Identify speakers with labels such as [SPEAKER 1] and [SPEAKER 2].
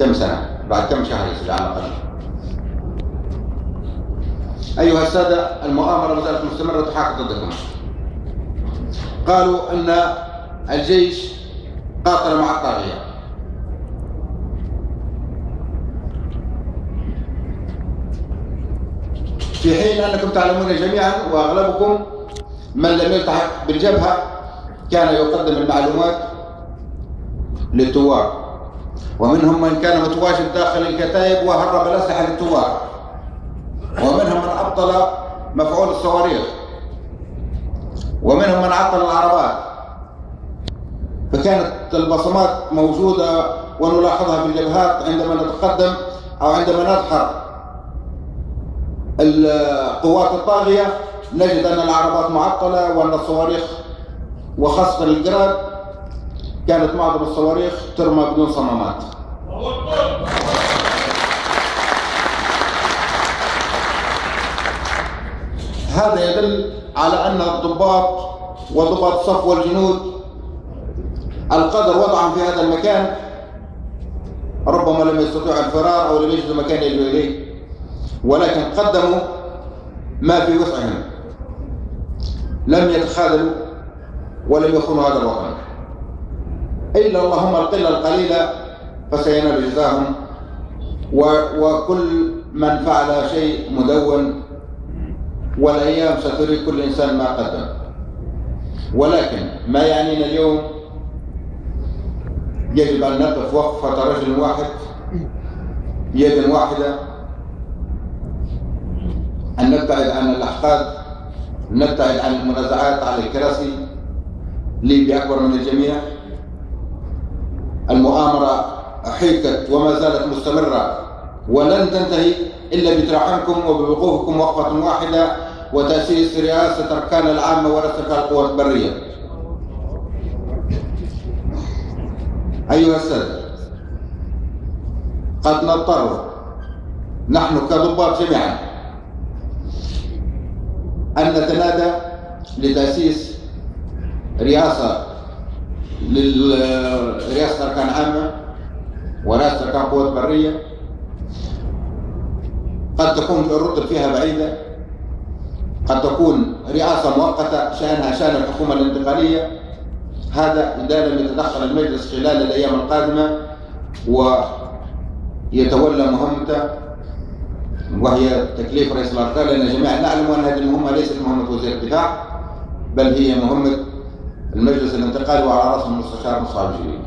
[SPEAKER 1] كم سنة بعد كم شهر يصير على الأقل. أيها السادة، المؤامرة ما زالت مستمرة تحاك ضدكم. قالوا أن الجيش قاتل مع الطاغية. في حين أنكم تعلمون جميعا وأغلبكم من لم يلتحق بالجبهة كان يقدم المعلومات للثوار، ومنهم من كان متواجد داخل الكتائب وهرب الأسلحة للثوار، ومنهم من أبطل مفعول الصواريخ، ومنهم من عطل العربات. فكانت البصمات موجودة ونلاحظها في الجبهات عندما نتقدم أو عندما ندحر القوات الطاغية، نجد أن العربات معطلة وأن الصواريخ وخاصة الجراد كانت معظم الصواريخ ترمى بدون صمامات. هذا يدل على أن الضباط وضباط الصف والجنود القدر وضعهم في هذا المكان، ربما لم يستطيعوا الفرار أو لم يجدوا مكان يلجؤوا إليه، ولكن قدموا ما في وسعهم، لم يتخاذلوا ولم يخونوا هذا الوطن، إلا اللهم القلة القليلة فسينال جزاهم، وكل من فعل شيء مدون، والأيام ستري كل إنسان ما قدم. ولكن ما يعنينا اليوم يجب أن نقف وقفة رجل واحد يد واحدة، أن نبتعد عن الأحقاد، نبتعد عن المنازعات على الكراسي. ليبيا أكبر من الجميع. المؤامرة حيكت وما زالت مستمرة ولن تنتهي إلا بتراحمكم وبوقوفكم وقفة واحدة وتأسيس رئاسة أركان العامة ورئاسة القوات البرية. أيها السادة، قد نضطر نحن كضباط جميعا أن نتنادى لتأسيس رئاسة لرئاسة أركان عامة ورئاسة أركان قوات برية. قد تكون الرتب فيها بعيدة، قد تكون رئاسة مؤقتة شأنها شأن الحكومة الانتقالية. هذا إذا لم يتدخل المجلس خلال الأيام القادمة ويتولى مهمته، وهي تكليف رئيس الأركان، لأن جميعا نعلم أن هذه المهمة ليست مهمة وزير الدفاع، بل هي مهمة المجلس الانتقالي وعلى رأسه المستشار مصعب الجليل.